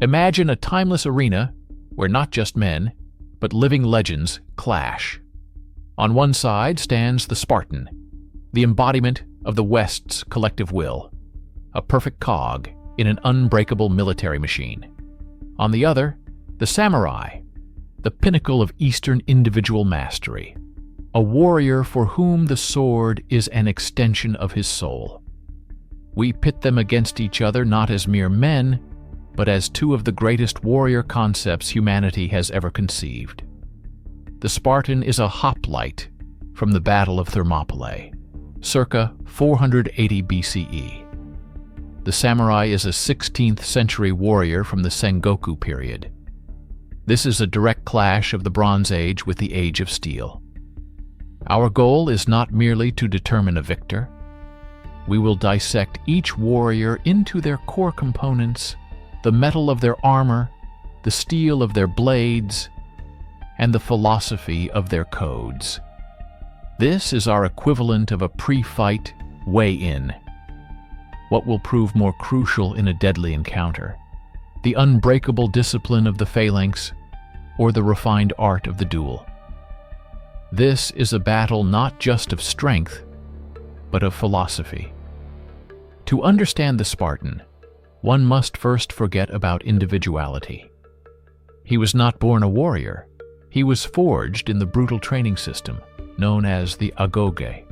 Imagine a timeless arena where not just men, but living legends clash. On one side stands the Spartan, the embodiment of the West's collective will, a perfect cog in an unbreakable military machine. On the other, the samurai, the pinnacle of Eastern individual mastery, a warrior for whom the sword is an extension of his soul. We pit them against each other not as mere men, but as two of the greatest warrior concepts humanity has ever conceived. The Spartan is a hoplite from the Battle of Thermopylae, circa 480 BCE. The samurai is a 16th century warrior from the Sengoku period. This is a direct clash of the Bronze Age with the Age of Steel. Our goal is not merely to determine a victor. We will dissect each warrior into their core components, the metal of their armor, the steel of their blades, and the philosophy of their codes. This is our equivalent of a pre-fight weigh-in. What will prove more crucial in a deadly encounter? The unbreakable discipline of the phalanx or the refined art of the duel? This is a battle not just of strength, but of philosophy. To understand the Spartan, one must first forget about individuality. He was not born a warrior. He was forged in the brutal training system known as the agoge.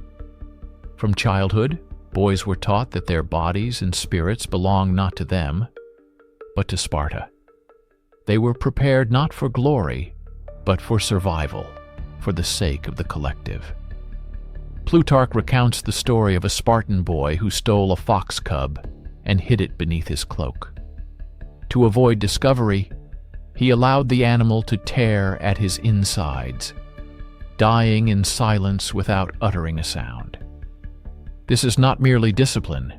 From childhood, boys were taught that their bodies and spirits belong not to them, but to Sparta. They were prepared not for glory, but for survival, for the sake of the collective. Plutarch recounts the story of a Spartan boy who stole a fox cub and hid it beneath his cloak. To avoid discovery, he allowed the animal to tear at his insides, dying in silence without uttering a sound. This is not merely discipline.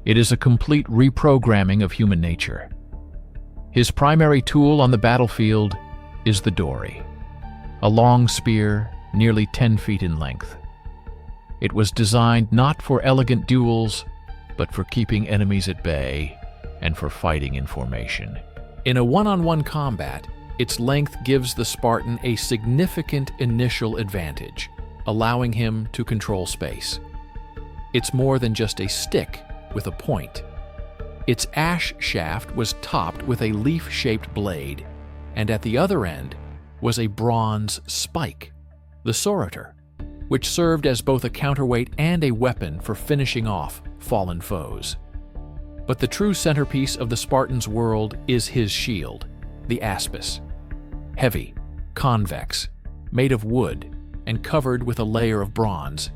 It is a complete reprogramming of human nature. His primary tool on the battlefield is the dory, a long spear nearly 10 feet in length. It was designed not for elegant duels, but for keeping enemies at bay and for fighting in formation. In a one-on-one combat, its length gives the Spartan a significant initial advantage, allowing him to control space. It's more than just a stick with a point. Its ash shaft was topped with a leaf-shaped blade, and at the other end was a bronze spike, the sorotor, which served as both a counterweight and a weapon for finishing off fallen foes. But the true centerpiece of the Spartan's world is his shield, the aspis. Heavy, convex, made of wood, and covered with a layer of bronze,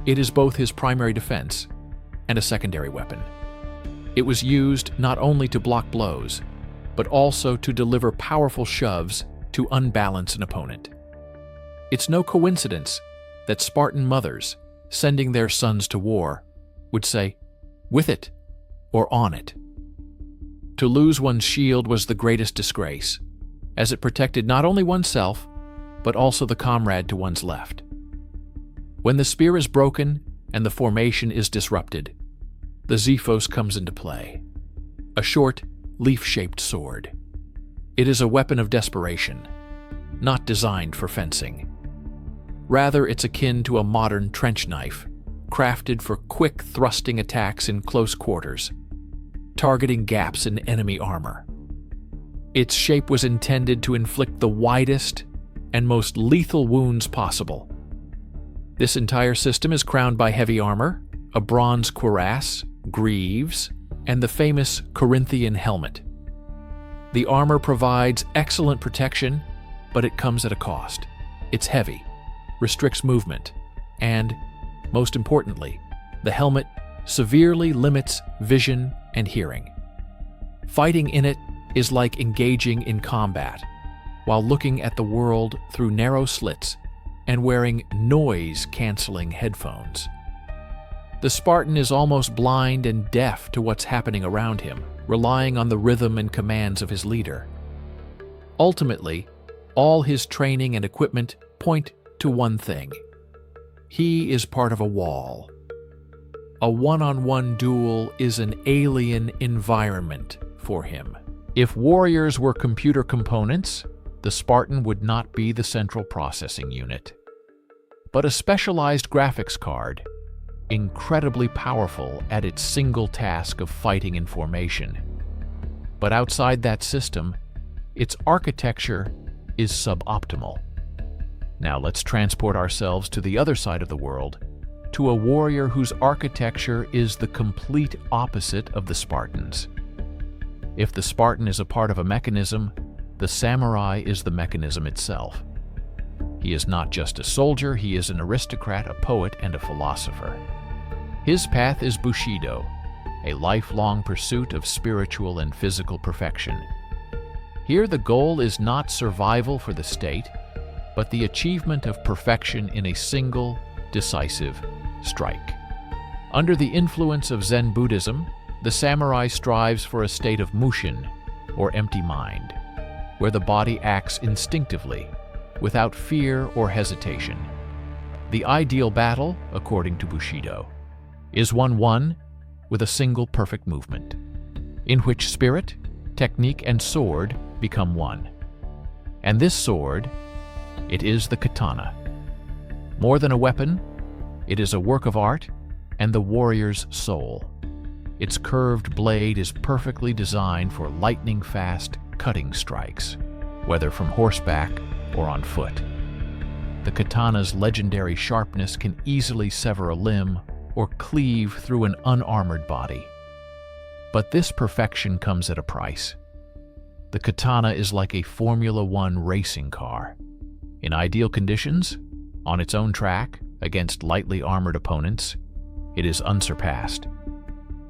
it is both his primary defense and a secondary weapon. It was used not only to block blows, but also to deliver powerful shoves to unbalance an opponent. It's no coincidence that Spartan mothers, sending their sons to war, would say, "With it," or "on it." To lose one's shield was the greatest disgrace, as it protected not only oneself, but also the comrade to one's left. When the spear is broken and the formation is disrupted, the Xiphos comes into play, a short, leaf-shaped sword. It is a weapon of desperation, not designed for fencing. Rather, it's akin to a modern trench knife, crafted for quick thrusting attacks in close quarters, targeting gaps in enemy armor. Its shape was intended to inflict the widest and most lethal wounds possible. This entire system is crowned by heavy armor, a bronze cuirass, greaves, and the famous Corinthian helmet. The armor provides excellent protection, but it comes at a cost. It's heavy, restricts movement, and, most importantly, the helmet severely limits vision and hearing. Fighting in it is like engaging in combat, while looking at the world through narrow slits and wearing noise-canceling headphones. The Spartan is almost blind and deaf to what's happening around him, relying on the rhythm and commands of his leader. Ultimately, all his training and equipment point to one thing. He is part of a wall. A one-on-one duel is an alien environment for him. If warriors were computer components, the Spartan would not be the central processing unit, but a specialized graphics card, incredibly powerful at its single task of fighting in formation. But outside that system, its architecture is suboptimal. Now let's transport ourselves to the other side of the world, to a warrior whose architecture is the complete opposite of the Spartans. If the Spartan is a part of a mechanism, the samurai is the mechanism itself. He is not just a soldier, he is an aristocrat, a poet, and a philosopher. His path is Bushido, a lifelong pursuit of spiritual and physical perfection. Here the goal is not survival for the state, but the achievement of perfection in a single, decisive strike. Under the influence of Zen Buddhism, the samurai strives for a state of mushin, or empty mind, where the body acts instinctively, without fear or hesitation. The ideal battle, according to Bushido, is one won with a single perfect movement, in which spirit, technique, and sword become one. And this sword, it is the katana. More than a weapon, it is a work of art and the warrior's soul. Its curved blade is perfectly designed for lightning-fast cutting strikes, whether from horseback or on foot. The katana's legendary sharpness can easily sever a limb or cleave through an unarmored body. But this perfection comes at a price. The katana is like a Formula One racing car. In ideal conditions, on its own track, against lightly armored opponents, it is unsurpassed.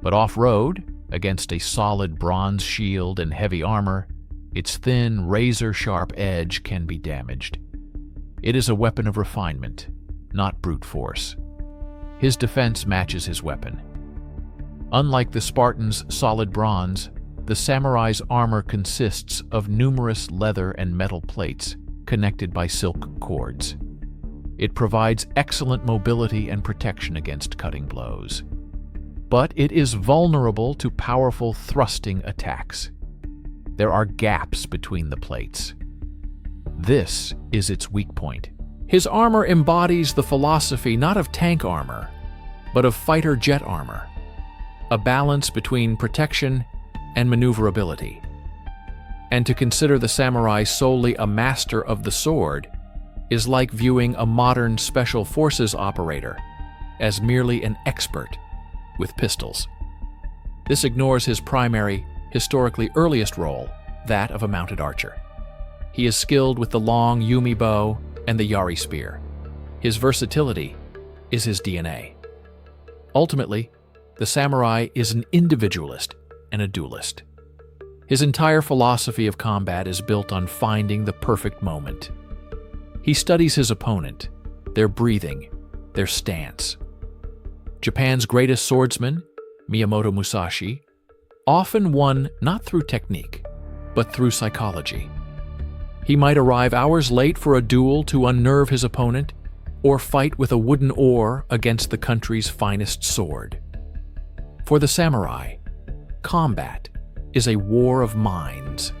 But off-road, against a solid bronze shield and heavy armor, its thin, razor-sharp edge can be damaged. It is a weapon of refinement, not brute force. His defense matches his weapon. Unlike the Spartan's solid bronze, the samurai's armor consists of numerous leather and metal plates connected by silk cords. It provides excellent mobility and protection against cutting blows. But it is vulnerable to powerful thrusting attacks. There are gaps between the plates. This is its weak point. His armor embodies the philosophy not of tank armor, but of fighter jet armor, a balance between protection and maneuverability. And to consider the samurai solely a master of the sword is like viewing a modern special forces operator as merely an expert with pistols. This ignores his primary, historically earliest role, that of a mounted archer. He is skilled with the long Yumi bow and the Yari spear. His versatility is his DNA. Ultimately, the samurai is an individualist and a duelist. His entire philosophy of combat is built on finding the perfect moment. He studies his opponent, their breathing, their stance. Japan's greatest swordsman, Miyamoto Musashi, often won not through technique, but through psychology. He might arrive hours late for a duel to unnerve his opponent, or fight with a wooden oar against the country's finest sword. For the samurai, combat is a war of minds.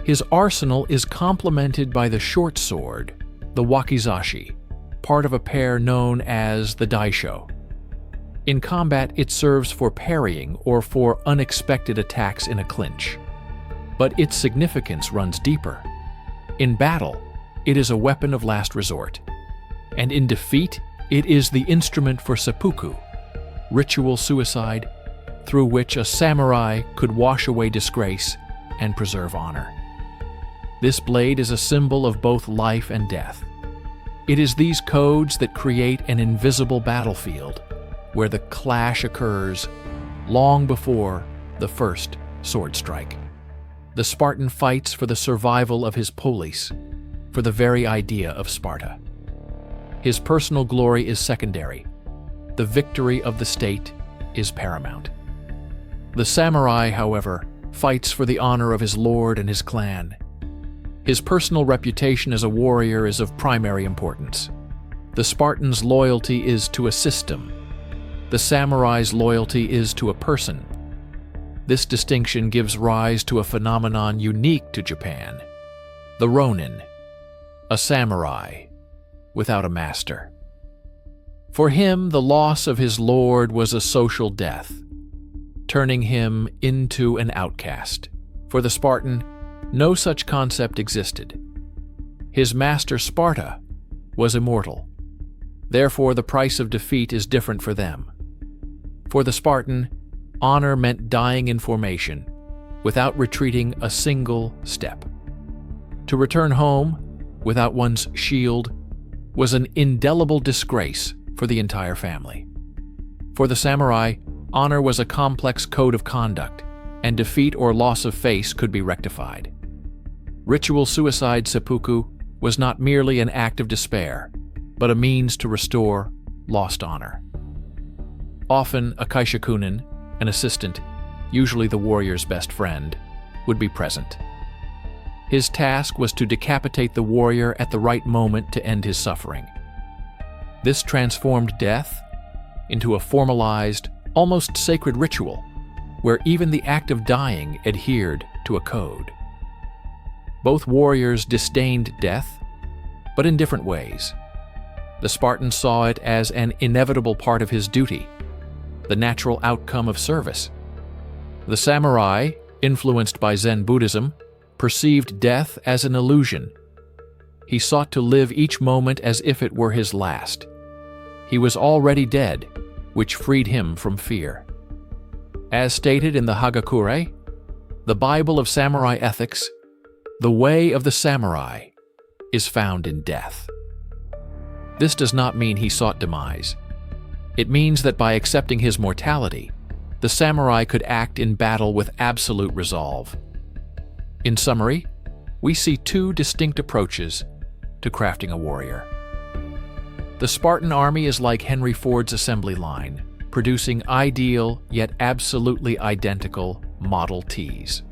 His arsenal is complemented by the short sword, the wakizashi, part of a pair known as the daisho. In combat, it serves for parrying or for unexpected attacks in a clinch. But its significance runs deeper. In battle, it is a weapon of last resort. And in defeat, it is the instrument for seppuku, ritual suicide, through which a samurai could wash away disgrace and preserve honor. This blade is a symbol of both life and death. It is these codes that create an invisible battlefield where the clash occurs long before the first sword strike. The Spartan fights for the survival of his polis, for the very idea of Sparta. His personal glory is secondary. The victory of the state is paramount. The samurai, however, fights for the honor of his lord and his clan. His personal reputation as a warrior is of primary importance. The Spartan's loyalty is to a system. The samurai's loyalty is to a person. This distinction gives rise to a phenomenon unique to Japan: the ronin, a samurai without a master. For him, the loss of his lord was a social death, turning him into an outcast. For the Spartan, no such concept existed. His master Sparta was immortal. Therefore, the price of defeat is different for them. For the Spartan, honor meant dying in formation, without retreating a single step. To return home without one's shield was an indelible disgrace for the entire family. For the samurai, honor was a complex code of conduct, and defeat or loss of face could be rectified. Ritual suicide seppuku was not merely an act of despair, but a means to restore lost honor. Often, a kaishakunin, an assistant, usually the warrior's best friend, would be present. His task was to decapitate the warrior at the right moment to end his suffering. This transformed death into a formalized, almost sacred ritual, where even the act of dying adhered to a code. Both warriors disdained death, but in different ways. The Spartan saw it as an inevitable part of his duty, the natural outcome of service. The samurai, influenced by Zen Buddhism, perceived death as an illusion. He sought to live each moment as if it were his last. He was already dead, which freed him from fear. As stated in the Hagakure, the Bible of samurai ethics, the way of the samurai is found in death. This does not mean he sought demise. It means that by accepting his mortality, the samurai could act in battle with absolute resolve. In summary, we see two distinct approaches to crafting a warrior. The Spartan army is like Henry Ford's assembly line, producing ideal yet absolutely identical Model Ts.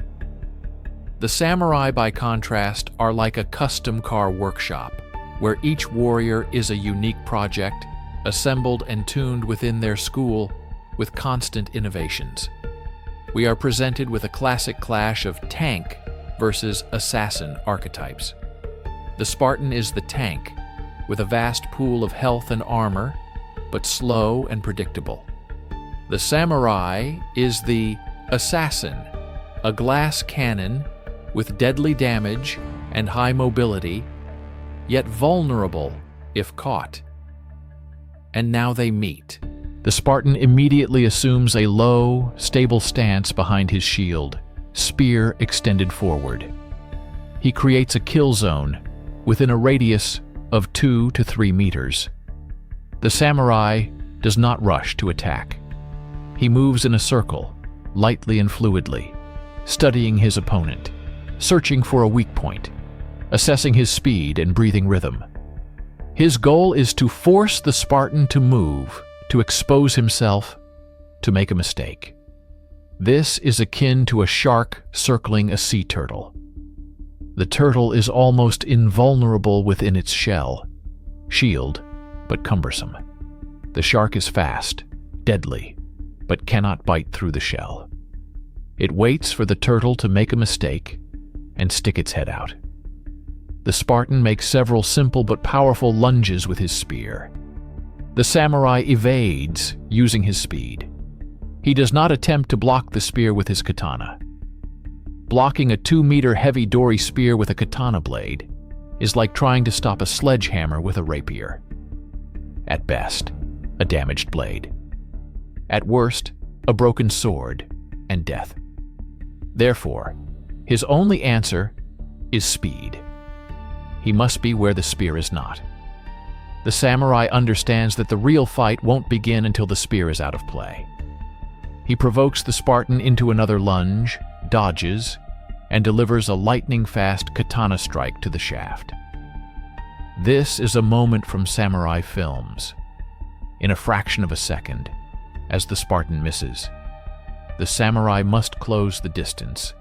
The samurai, by contrast, are like a custom car workshop, where each warrior is a unique project, assembled and tuned within their school with constant innovations. We are presented with a classic clash of tank versus assassin archetypes. The Spartan is the tank, with a vast pool of health and armor, but slow and predictable. The samurai is the assassin, a glass cannon with deadly damage and high mobility, yet vulnerable if caught. And now they meet. The Spartan immediately assumes a low, stable stance behind his shield, spear extended forward. He creates a kill zone within a radius of 2 to 3 meters. The samurai does not rush to attack. He moves in a circle, lightly and fluidly, studying his opponent, searching for a weak point, assessing his speed and breathing rhythm. His goal is to force the Spartan to move, to expose himself, to make a mistake. This is akin to a shark circling a sea turtle. The turtle is almost invulnerable within its shell, shield, but cumbersome. The shark is fast, deadly, but cannot bite through the shell. It waits for the turtle to make a mistake and stick its head out. The Spartan makes several simple but powerful lunges with his spear. The samurai evades using his speed. He does not attempt to block the spear with his katana. Blocking a 2-meter heavy dory spear with a katana blade is like trying to stop a sledgehammer with a rapier. At best, a damaged blade. At worst, a broken sword and death. Therefore, his only answer is speed. He must be where the spear is not. The samurai understands that the real fight won't begin until the spear is out of play. He provokes the Spartan into another lunge, dodges, and delivers a lightning-fast katana strike to the shaft. This is a moment from samurai films. In a fraction of a second, as the Spartan misses, the samurai must close the distance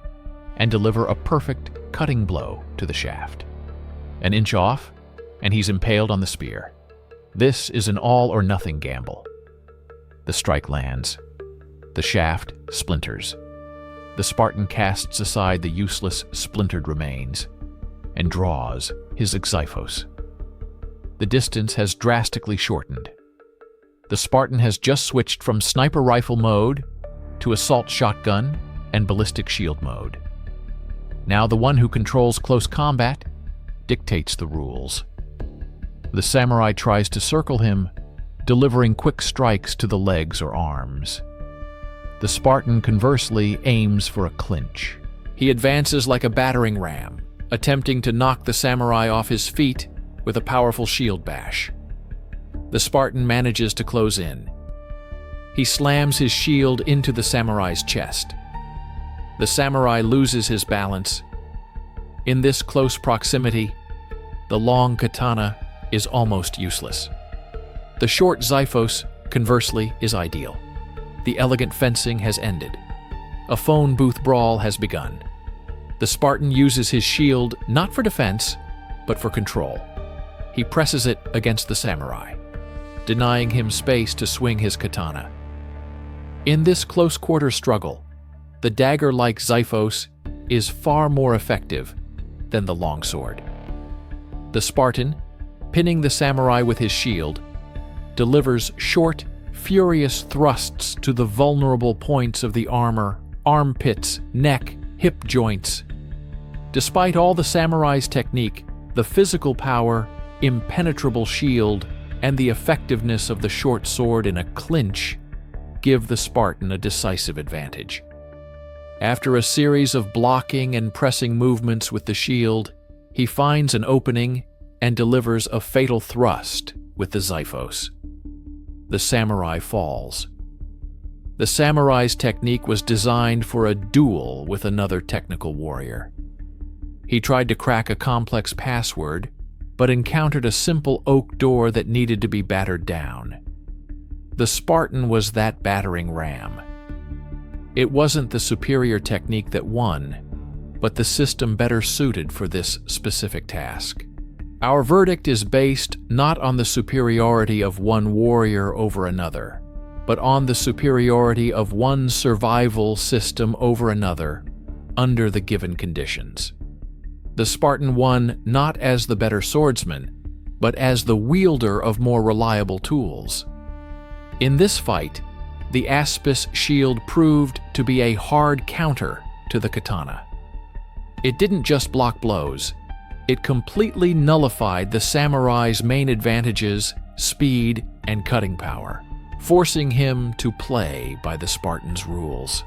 and deliver a perfect cutting blow to the shaft. An inch off, and he's impaled on the spear. This is an all-or-nothing gamble. The strike lands. The shaft splinters. the Spartan casts aside the useless, splintered remains and draws his Xyphos. The distance has drastically shortened. The Spartan has just switched from sniper rifle mode to assault shotgun and ballistic shield mode. Now the one who controls close combat dictates the rules. The samurai tries to circle him, delivering quick strikes to the legs or arms. The Spartan, conversely, aims for a clinch. He advances like a battering ram, attempting to knock the samurai off his feet with a powerful shield bash. The Spartan manages to close in. He slams his shield into the samurai's chest. The samurai loses his balance. In this close proximity, the long katana is almost useless. The short Xyphos, conversely, is ideal. The elegant fencing has ended. A phone booth brawl has begun. The Spartan uses his shield not for defense, but for control. He presses it against the samurai, denying him space to swing his katana. In this close-quarter struggle, the dagger-like Xyphos is far more effective than the longsword. The Spartan, pinning the samurai with his shield, delivers short, furious thrusts to the vulnerable points of the armor, armpits, neck, hip joints. Despite all the samurai's technique, the physical power, impenetrable shield, and the effectiveness of the short sword in a clinch give the Spartan a decisive advantage. After a series of blocking and pressing movements with the shield, he finds an opening and delivers a fatal thrust with the Xyphos. The samurai falls. The samurai's technique was designed for a duel with another technical warrior. He tried to crack a complex password, but encountered a simple oak door that needed to be battered down. The Spartan was that battering ram. It wasn't the superior technique that won, but the system better suited for this specific task. Our verdict is based not on the superiority of one warrior over another, but on the superiority of one survival system over another under the given conditions. The Spartan won not as the better swordsman, but as the wielder of more reliable tools. In this fight, the Aspis shield proved to be a hard counter to the katana. It didn't just block blows, it completely nullified the samurai's main advantages, speed, and cutting power, forcing him to play by the Spartan's rules.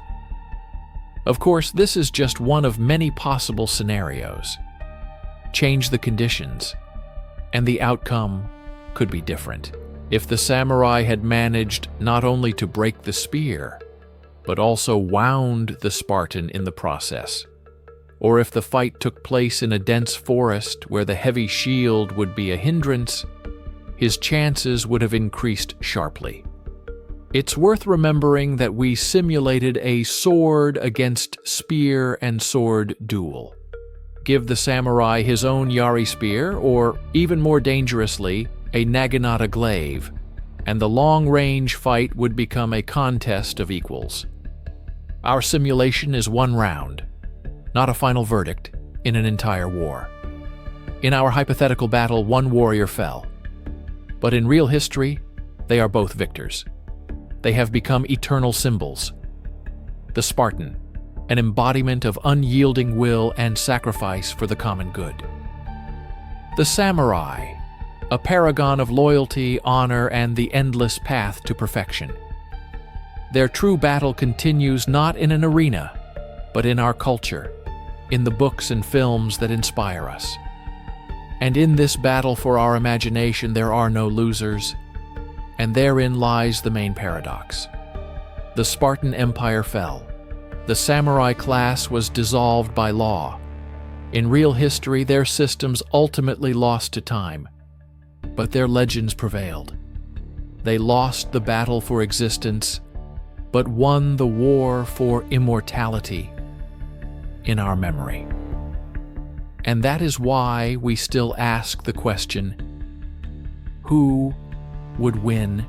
Of course, this is just one of many possible scenarios. Change the conditions, and the outcome could be different. If the samurai had managed not only to break the spear, but also wound the Spartan in the process, or if the fight took place in a dense forest where the heavy shield would be a hindrance, his chances would have increased sharply. It's worth remembering that we simulated a sword against spear and sword duel. Give the samurai his own yari spear, or even more dangerously, a naginata glaive, and the long-range fight would become a contest of equals. Our simulation is one round, not a final verdict in an entire war. In our hypothetical battle, one warrior fell. But in real history, they are both victors. They have become eternal symbols. The Spartan, an embodiment of unyielding will and sacrifice for the common good. The samurai, a paragon of loyalty, honor, and the endless path to perfection. Their true battle continues not in an arena, but in our culture, in the books and films that inspire us. And in this battle for our imagination, there are no losers, and therein lies the main paradox. The Spartan Empire fell. The samurai class was dissolved by law. In real history, their systems ultimately lost to time, but their legends prevailed. They lost the battle for existence, but won the war for immortality in our memory. And that is why we still ask the question, who would win